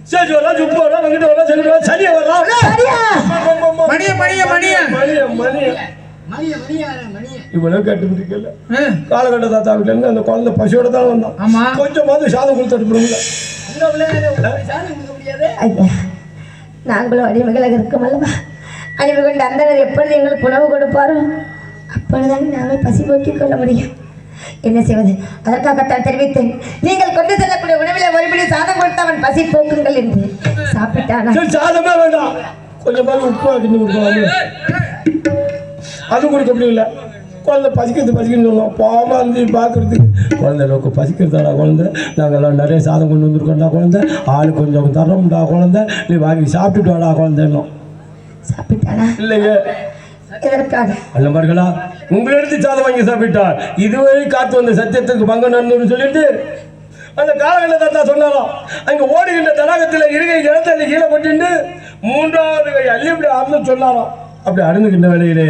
சரி வரலாம் சுப்பு வரலாம் வந்துட்டு வரலாம் செல்லிட்டு வரலாம் சரியா வரலாம் மணிய மணிய மணிய மணிய மணிய இவ்வளவு கேட்டு முடிக்கல காலகட்ட தாத்தா வீட்டுல இருந்து அந்த குழந்தை பசியோட தான் வந்தான் கொஞ்சமாவது சாதம் கொடுத்துட்டு போடுங்க நாங்களும் அடிமைகளாக இருக்கோம் அல்லவா அடிமை கொண்ட அந்தனர் எப்பொழுது எங்களுக்கு உணவு கொடுப்பாரோ அப்பொழுதுதான் நாங்கள் பசி போக்கிக் கொள்ள முடியும் என்ன செய்வது அதற்காகத்தான் தெரிவித்தேன் நீங்கள் கொண்டு செல்லக்கூடிய உணவில் ஒருபடி சாதம் கொடுத்து அவன் பசி போக்குங்கள் என்று சாப்பிட்டானா சாதமே வேண்டாம் கொஞ்சமாக உப்பு கிண்டி கொடுக்கலாம் அது கொடுக்க முடியல குழந்தை பசிக்கிறது சொன்னோம் பாவமாக இருந்து பார்க்குறதுக்கு குழந்தை நோக்கு பசிக்கிறதாடா குழந்தை நாங்கள் எல்லாம் நிறைய சாதம் கொண்டு வந்துருக்கோம்டா குழந்தை ஆள் கொஞ்சம் தரோம்டா குழந்தை நீ வாங்கி சாப்பிட்டுட்டு வாடா குழந்தைன்னோம் சாப்பிட்டானா இல்லைங்க எதற்காக அல்லமார்களா உங்களிடத்து சாதம் வாங்கி சாப்பிட்டார் இதுவரை காத்து வந்த சத்தியத்துக்கு பங்கு நன்னு சொல்லிட்டு அந்த காலகட்ட தாத்தா சொன்னாலும் அங்க ஓடுகின்ற தடாகத்தில் இருகை இடத்தை கீழே போட்டு மூன்றாவது கை அள்ளி இப்படி அறந்து சொன்னாலும் அப்படி அருந்துகின்ற வேலையிலே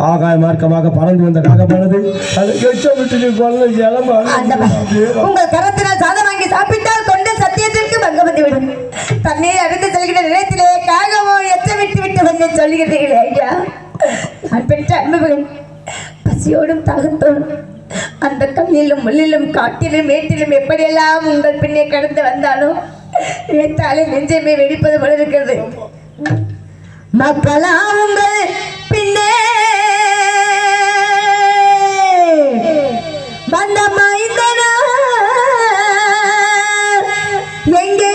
ஆகாய மார்க்கமாக பறந்து வந்த காகமானது அது எச்சம் விட்டு உங்கள் கரத்தினால் சாதம் வாங்கி சாப்பிட்டால் கொண்ட சத்தியத்திற்கு பங்கு வந்துவிடும் தண்ணீர் அறிந்து செல்கிற நிலையத்திலே காகமோ எச்சம் விட்டு வந்து சொல்லுகிறீர்களே ஐயா நான் பெற்ற அன்புகள் பசியோடும் தாகத்தோடும் அந்த கண்ணிலும் முள்ளிலும் காட்டிலும் மேட்டிலும் எப்படியெல்லாம் உங்கள் பின்னே கடந்து வந்தாலும் நினைத்தாலே நெஞ்சமே வெடிப்பது போல இருக்கிறது மக்களா உங்கள் பின்னே வந்த மைந்தனா எங்கே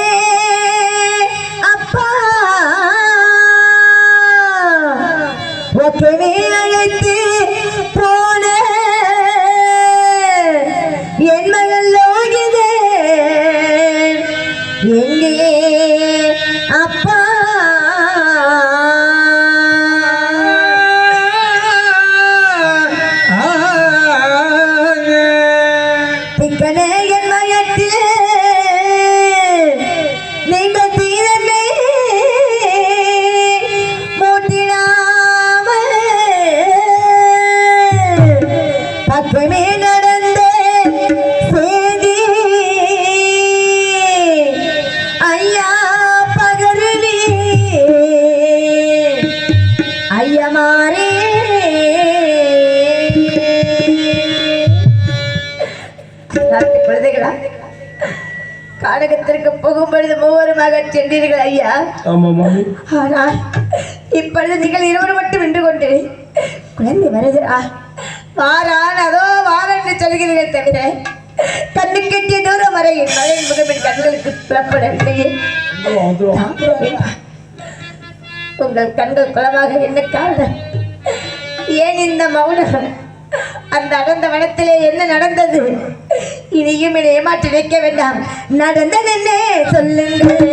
அப்பா ஒக்கவே அழைத்து போன என் மகள் லோகிதே எங்கே அப்பா கானகத்திற்கு போகும்பொழுது மூவரு மகன் சென்றீர்கள் ஐயா ஆனால் இப்பொழுது நீங்கள் இருவரும் மட்டும் நின்று கொண்டு குழந்தை வருகிறா வாரான் அதோ வாரான் என்று சொல்கிறீர்கள் தவிர கண்ணு கெட்டிய தூரம் வரை என் மகளின் முகமின் கண்களுக்கு புலப்படவில்லையே உங்கள் கண்கள் குளமாக என்ன காரணம் ஏன் இந்த மௌனம் அந்த அடர்ந்த வனத்திலே என்ன நடந்தது இனியும் என்னை ஏமாற்றி வைக்க வேண்டாம் நடந்தது என்ன சொல்லுங்கள்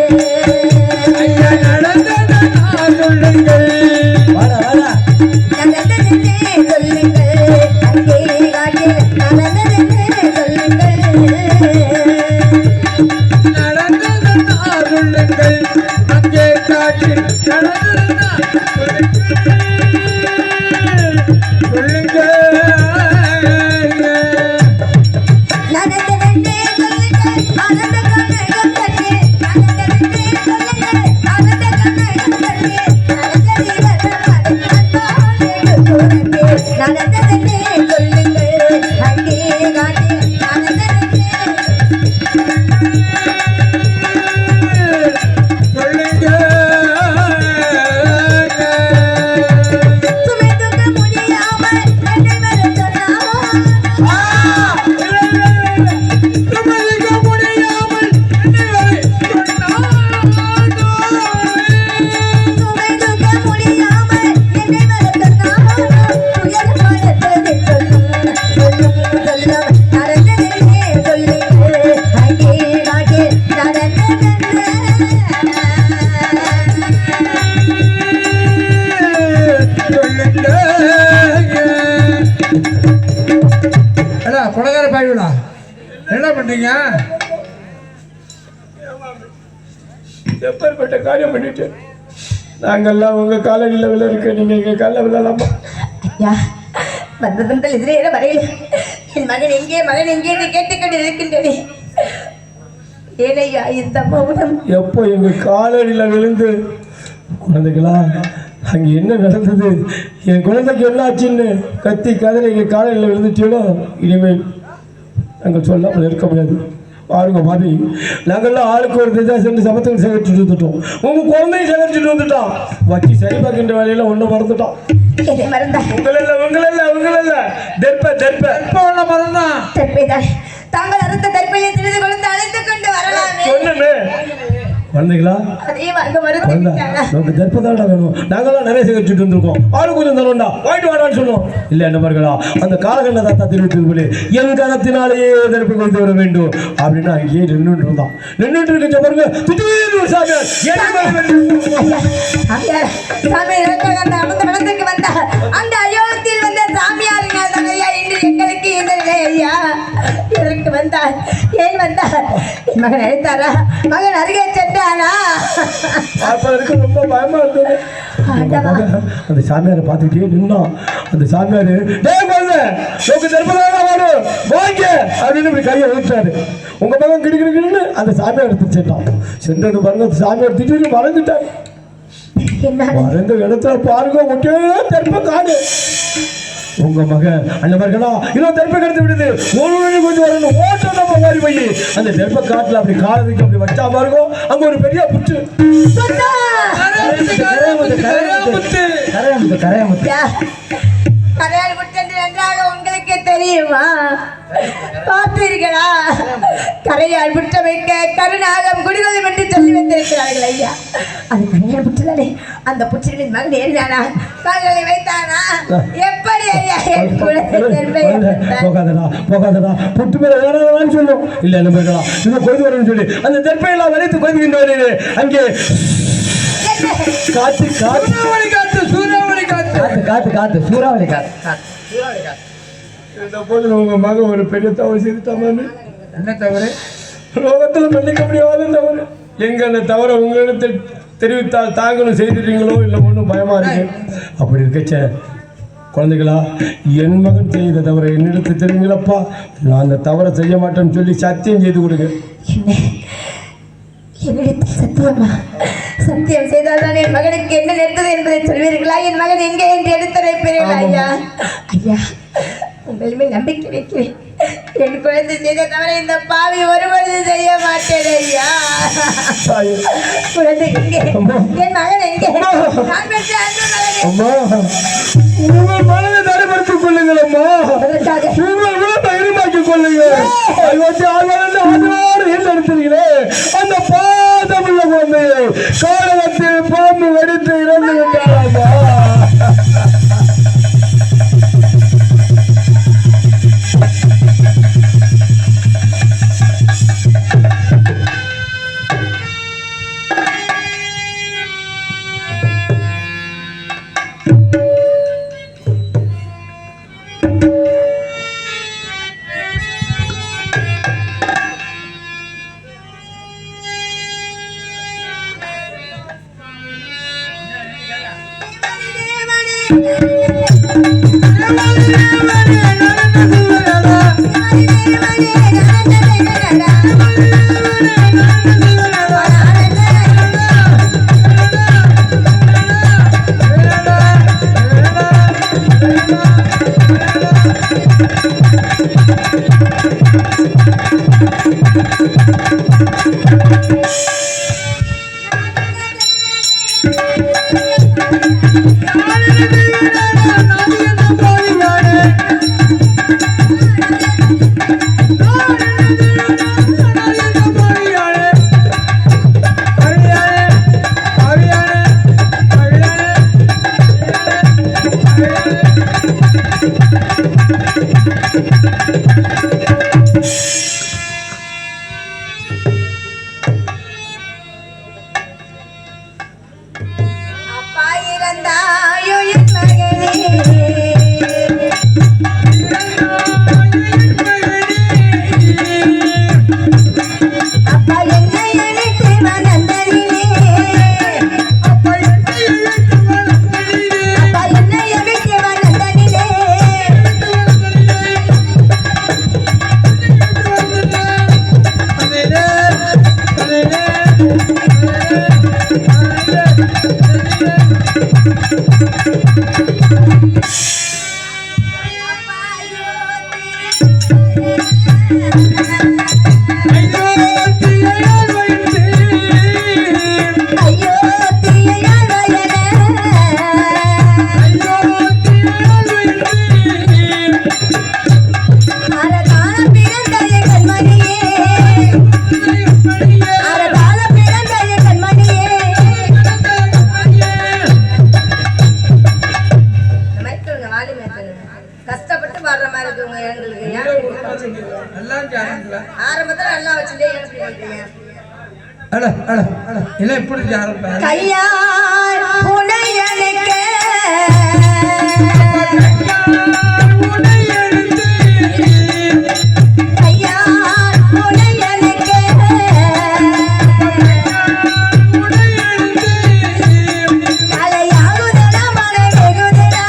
என்ன பண்றீங்க எப்பேற்பட்ட காரியம் பண்ணிட்டு நாங்கெல்லாம் உங்க காலையில் விழ இருக்க நீங்க எங்க காலில் விழலாமா ஐயா வந்ததும் எதிரே வரையில் என் மகன் எங்கே என்று கேட்டுக்கொண்டு இருக்கின்றேனே ஏனையா இந்த மௌனம்? எப்போ எங்க காலடியில் விழுந்து குழந்தைகளா அங்கே என்ன நடந்தது, என் குழந்தைக்கு என்ன ஆச்சுன்னு கத்தி கதறி எங்கள் காலையில் விழுந்துட்டீங்களோ இனிமேல் நாங்கள் சொல்லாமல் இருக்க முடியாது. பாருங்க மாதிரி நாங்கள்லாம் ஆளுக்கு ஒரு திசை சென்று சமத்துக்கு சேகரிச்சுட்டு வந்துட்டோம். உங்கள் குழந்தையும் சேகரிச்சுட்டு வந்துட்டோம். வச்சு சரி பார்க்கின்ற வேலையில் ஒன்றும் மறந்துட்டோம். உங்களல்ல தெற்ப மறந்தா தாங்கள் அறுத்த தற்கொலை சிறிது கொடுத்து அழைத்து கொண்டு வரலாமே சொன்னே குழந்தைகளா நமக்கு தற்பதாடா வேணும். நாங்களாம் நிறைய சேகரிச்சுட்டு வந்திருக்கோம். ஆளு கொஞ்சம் தரோண்டா வாங்கிட்டு வாடான்னு சொன்னோம். இல்லை என்ன பாருங்களா அந்த காலகண்ட தாத்தா தெரிவித்தது என் கணத்தினாலேயே தற்பு கொண்டு வர வேண்டும் அப்படின்னு அங்கேயே நின்றுட்டு இருந்தான். நின்றுட்டு இருக்க பாருங்க திடீர்னு அந்த அயோத்தியில் வந்த சாமியாரினால் தான் ஐயா இன்று எங்களுக்கு இந்த நிலை ஐயா. எதற்கு வந்தார், ஏன் வந்தார்? என் மகன் அழைத்தாரா? மகன் அருகே சென்றானா? ரொம்ப பயமா இருந்தது. அந்த சாமியாரை பார்த்துக்கிட்டே நின்னோம். அந்த சாமியார் வாங்க அப்படின்னு இப்படி கையை வைத்தாரு. உங்க மகன் கிடுக்கிடுன்னு அந்த சாமியார் எடுத்து சென்றான். சென்றது பாருங்க அந்த சாமியார் திடீர்னு மறந்துட்டாரு. மறந்த இடத்துல பாருங்க ஒட்டே தெற்ப காடு. உங்க மகன் அந்த மாதிரிகளா இன்னும் தெற்ப கிடத்து விடுது. ஒரு கொஞ்சம் வரணும் ஓட்டம் நம்ம மாதிரி போய் அந்த தெற்ப காட்டுல அப்படி காலத்துக்கு அப்படி வச்சா பாருங்க அங்க ஒரு பெரிய புற்று. கரையால் புற்று என்று நன்றாக உங்களுக்கு தெரியுமா? பார்த்தீர்களா? கரையால் புற்ற வைக்க கருணாகம் குடிகளும் என்று சொல்லி வந்திருக்கிறார்கள் ஐயா. அது கரையால் புற்றுதானே? அந்த புற்றின் மகன் ஏறினானா? கால்களை வைத்தானா? எப்படி ஐயா போகாதடா புற்று மேல வேணான்னு சொல்லும். இல்ல என்ன போய்க்கலாம் இன்னும் கொய்து வரணும்னு சொல்லி அந்த தெற்பையெல்லாம் வளைத்து கொய்துகின்ற அங்கே காத்து சூறாவளி காத்து சூறாவளி காத்து காத்து காத்து சூறாவளி காத்து சூறாவளி காத்து. இந்த போது உங்க மகன் ஒரு பெரிய தவறு செய்துட்டாமே. என்ன தவறு? லோகத்தில் மன்னிக்க முடியாத தவறு. எங்க அந்த தவறை உங்களிடத்தில் தெரிவித்தால் தாங்களும் செய்திருக்கீங்களோ இல்லை ஒன்றும் பயமா இருக்கு. அப்படி இருக்கச்ச குழந்தைகளா என் மகன் செய்த தவறை என்னிடத்தில் தெரியுங்களப்பா. நான் அந்த தவறை செய்ய மாட்டேன்னு சொல்லி சத்தியம் செய்து கொடுங்க. சத்தியமா? சத்தியம் செய்தால்தான் என் மகனுக்கு என்ன நேர்ந்தது என்பதை சொல்வீர்களா? என் மகன் எங்கே என்று எடுத்துரைப்பீர்களா? ஐயா ஐயா உங்கள் மேல் நம்பிக்கை வைக்கிறேன். என் குழந்தை செய்த தவிர இந்த பாவி ஒருபொழுது செய்ய மாட்டேன் ஐயா. குழந்தை எங்கே? என் மகன் எங்கே? நான் பெற்ற அன்பு மகன். உங்கள் மனதை தடைப்படுத்திக் கொள்ளுங்கள் அம்மா. உங்கள் விளம்பை இருமாக்கிக் கொள்ளுங்கள். எடுத்தீங்களே அந்த பாதமுள்ள குழந்தையை காலத்தில் பாம்பு வெடித்து இறந்து விட்டாராமா. அட அட அட இல்லை இப்படி ஆரம்பிப்பேன் கையால் புனையனுக்கு கையால் புனையனுக்கு கலையாகுதடா மலை வெகுதடா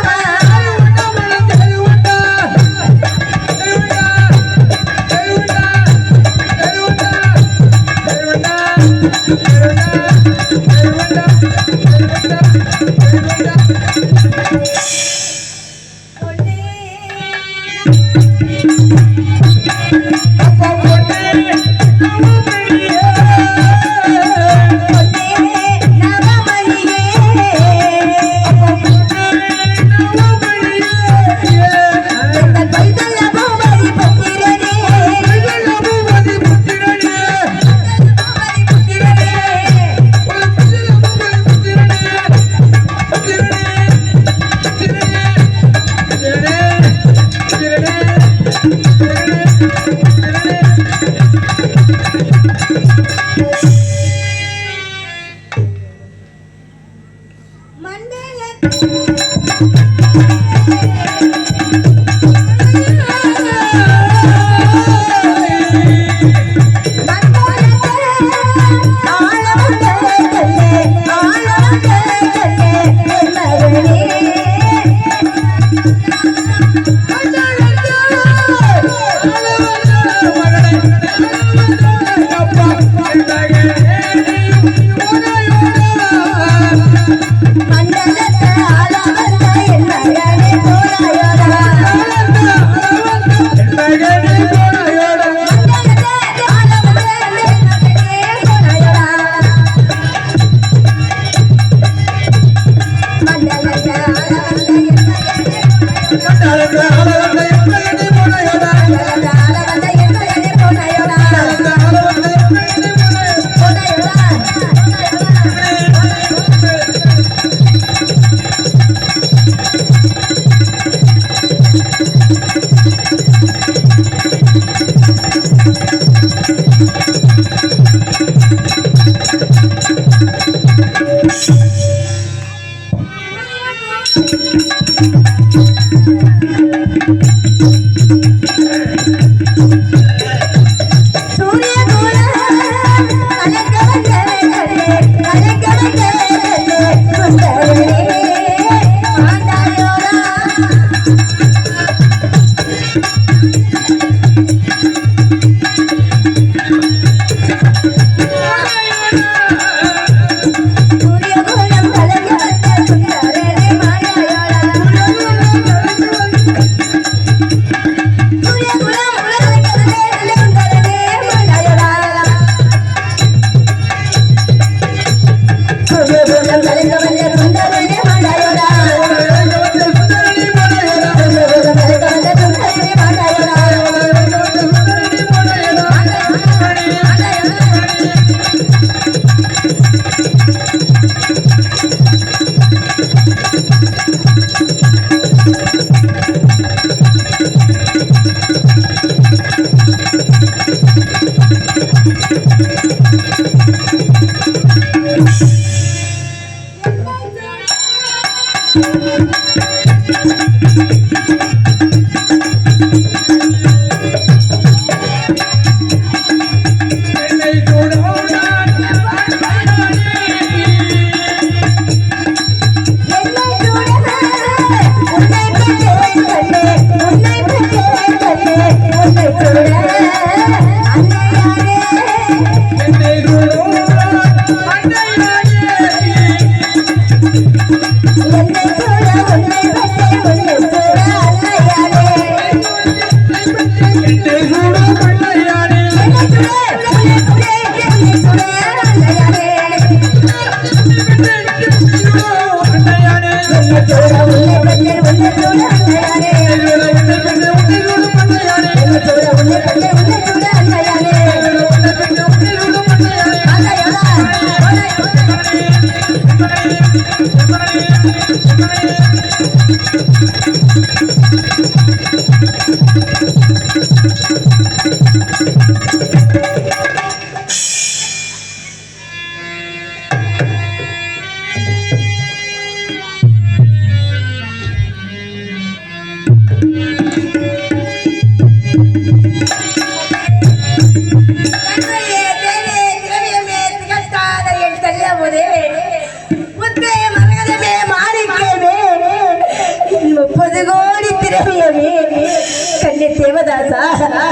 தேவதாசா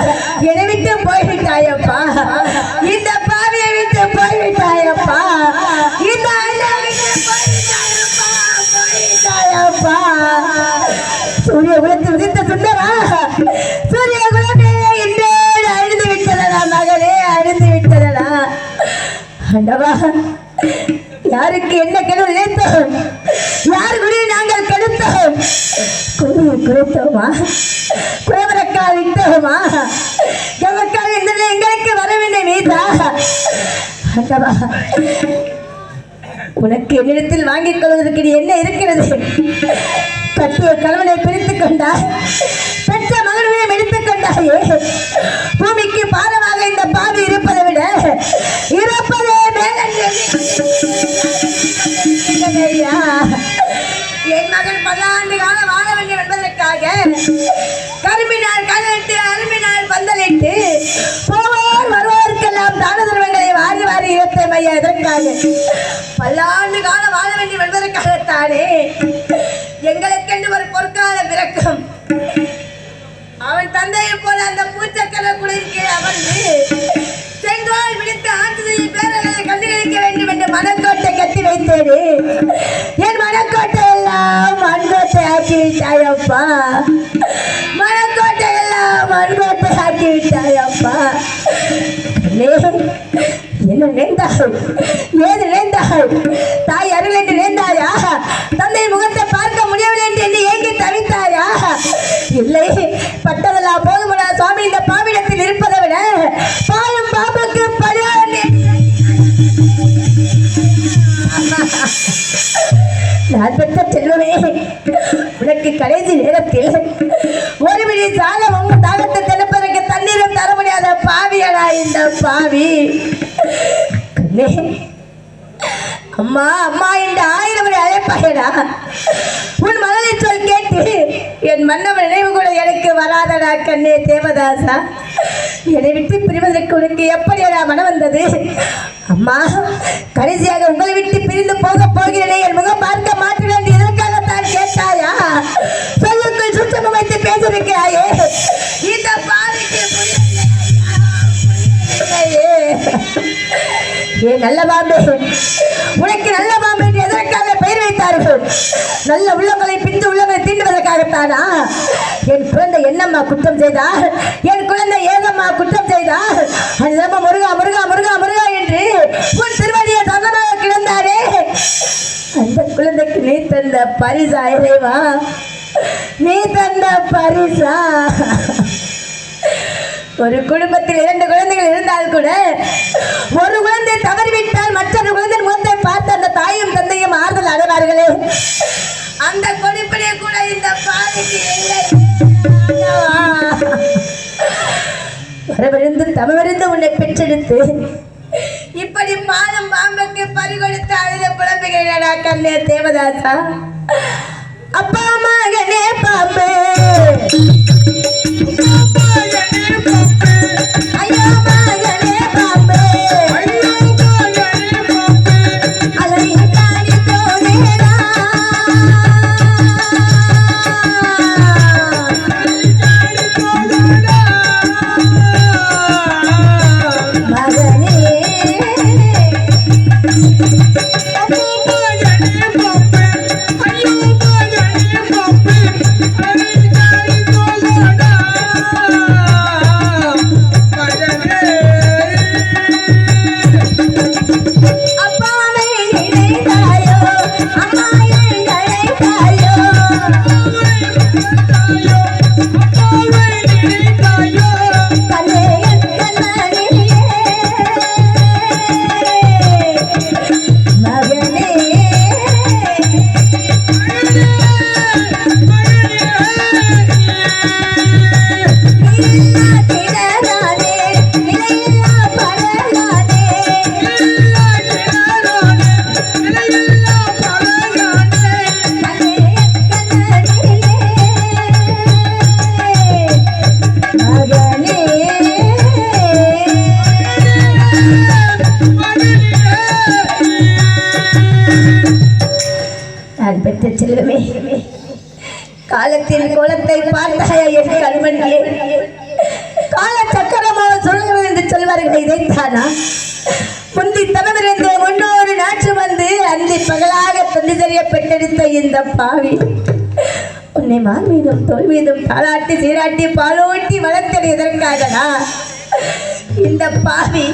என்னை விட்டு போய்விட்டாயப்பா இந்த பாவியை விட்டு போய்விட்டாயப்பா இந்த அண்ணா விட்டு போய்விட்டாயப்பா சூரிய குலத்தில் உதித்த சுந்தரா சூரிய குலமே என்றே அழிந்து விட்டதடா மகளே அழிந்து விட்டதடா ஆண்டவா யாருக்கு என்ன கெடு நினைத்தோம் யார் குடி நாங்கள் கெடுத்தோம் குறைத்தோமா குறைவரக்கால் விட்டோமா எமக்காக இந்த எங்களுக்கு வரவில்லை நீதா ஆண்டவா உனக்கு என்னிடத்தில் வாங்கிக் கொள்வதற்கு நீ என்ன இருக்கிறது கட்டிய கணவனை பிரித்துக் கொண்டாய் பெற்ற மகனையும் எடுத்துக் கொண்டாயே பூமிக்கு பாரமாக இந்த பாவி இருப்பதை விட இருப்பதே மேலையா என் மகன் பல்லாண்டு காலம் வாழ வேண்டும் என்பதற்காக கரும்பினால் கல்லிட்டு அரும்பினால் பந்தலிட்டு போவோர் வருவோருக்கெல்லாம் தான தர்மங்களை வாரி வாரி இருத்தேன் ஐயா எதற்காக பல்லாண்டு காலம் வாழ வேண்டும் என்பதற்காகத்தானே எங்களுக்கென்று ஒரு பொற்கால பிறக்கும் அவன் தந்தையை போல அந்த பூச்சக்கர குளிர்க்கு அமர்ந்து செங்கோல் விடுத்து ஆற்றுதையை பேரர்களை கண்டுகளிக்க வேண்டும் என்று மனக்கோட்டை கட்டி வைத்தேனே என் மனக்கோட்டை எல்லாம் மண்கோட்டை ஆக்கிவிட்டாயப்பா மனக்கோட்டை எல்லாம் மண்கோட்டை ஆக்கிவிட்டாயப்பா என்ன நினைந்தாய் ஏது நினைந்தாய் தாய் அருள் என்று நினைந்தாயா தந்தை முகத்தை பார்க்க முடியவில்லை என்று என்னை ஏங்கி தவித்தாயா இல்லை பட்டதெல்லாம் போதுமடா சுவாமி இந்த பாவிடத்தில் இருப்பதை விட பாலும் பாம்புக்கு நான் பெற்ற செல்வமே உனக்கு கடைசி நேரத்தில் ஒரு மினி சாலம் உங்க தாகத்தை திறப்பதற்கு தண்ணீரும் தர முடியாத பாவியடா இந்த பாவி அம்மா அம்மா என்று 1000 முறை அழைப்பாயடா உன் மனதில் சொல் கேட்டு என் மன்னவன் நினைவு கூட எனக்கு வராதடா கண்ணே தேவதாசா என்னை விட்டு பிரிவதற்கு உனக்கு எப்படியடா மனம் வந்தது அம்மா கடைசியாக உங்களை விட்டு பிரிந்து போக போகிறேனே என் முகம் பார்க்க மாட்டேன் என்று எதற்காகத்தான் கேட்டாயா சொல்லுக்குள் சுத்தம் வைத்து பேசியிருக்கிறாயே இந்த பாவிக்கு ஏ நல்ல பாம்பே உனக்கு நல்ல பாம்பு என்று எதற்காக பெயர் வைத்தார்கள் நல்ல உள்ளங்களை பிந்து உள்ளங்களை தீண்டுவதற்காகத்தானா என் குழந்தை என்னம்மா குற்றம் செய்தார் என் குழந்தை ஏதம்மா குற்றம் செய்தார் அது நம்ம முருகா முருகா முருகா முருகா என்று உன் திருவடியை சதமாக கிடந்தாரே அந்த குழந்தைக்கு நீ தந்த பரிசா இறைவா நீ தந்த பரிசா ஒரு குடும்பத்தில் 2 குழந்தைகள் இருந்தால் கூட ஒரு குழந்தை தவறிவிட்டால் மற்றொரு குழந்தை முகத்தை பார்த்து அந்த தாயும் தந்தையும் ஆறுதல் அடைவார்களே அந்த கொடுப்பிலே கூட இந்த பாவிக்கு வரவிருந்து தமிழிருந்து உன்னை பெற்றெடுத்து இப்படி பாலம் பாம்புக்கு பறிகொடுத்து அழுத புலம்புகிறேடா கண்ணே தேவதாசா அப்பா மகனே பாம்பு செல்வமே காலத்தின் கோலத்தை பார்த்தாயா என் கண்மணியே கால சக்கரமாக சொல்கிறது என்று சொல்வார்கள் இதைத்தானா முந்தி தவமிருந்து முன்னோரு நாற்று வந்து அந்தி பகலாக தொண்டு தெரிய பெற்றெடுத்த இந்த பாவி உன்னை மார் மீதும் தோல் மீதும் தாளாட்டி சீராட்டி பாலோட்டி வளர்த்தது எதற்காகனா இந்த பாவி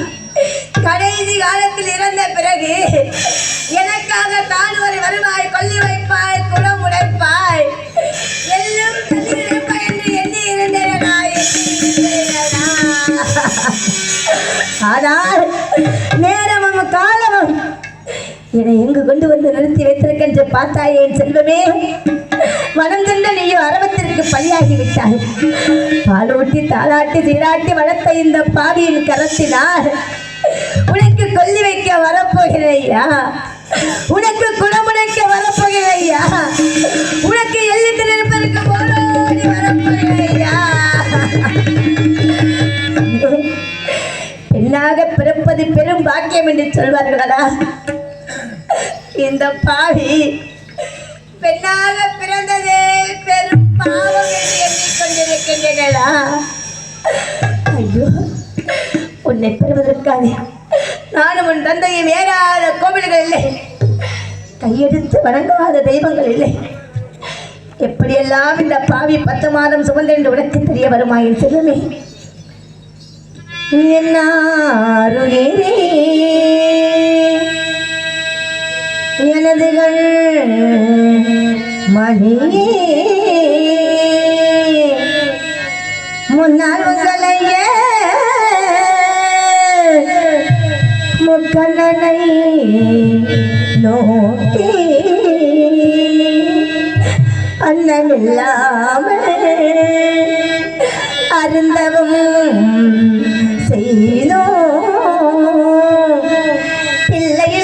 கடைசி காலத்தில் இறந்த பிறகு எனக்காக தான் ஒரு வருவாய் கொல்லி வைப்பாய் குடம் உடைப்பாய் எல்லும் தண்ணீர் என்று எண்ணி இருந்தேனா ஆனால் நேரமும் காலமும் என்னை எங்கு கொண்டு வந்து நிறுத்தி வைத்திருக்கின்ற பார்த்தாயே என் செல்வமே மனம் தந்த நீயும் அரவத்திற்கு பலியாகி விட்டாய் பாலூட்டி தாளாட்டி சீராட்டி வளர்த்த இந்த பாவியின் கரத்தினால் உனக்கு கொல்லி வைக்க வரப்போகிறையா உனக்கு குணமுடைக்க வரப்போகிறையா உனக்கு எல்லிட்டு நிற்பதற்கு போலோடி வரப்போகிறையா பெண்ணாக பிறப்பது பெரும் பாக்கியம் என்று சொல்வார்களா இந்த பாவி பெண்ணாக பிறந்ததே பெரும் பாவம் என்று எண்ணிக்கொண்டிருக்கின்றீர்களா ஐயோ உன்னை பெறுவதற்காக நானும் உன் தந்தையும் ஏறாத கோவில்கள் இல்லை கையெடுத்து வணங்காத தெய்வங்கள் இல்லை எப்படியெல்லாம் இந்த பாவி 10 மாதம் சுமந்து என்று உனக்கு தெரிய வருமாயின் செல்வமே என்னாருயிரே எனதுகள் மணியே முன்னால் உங்களையே முக்கண்ணனை நோக்கி அண்ணனில்லாமல் அருந்தவும்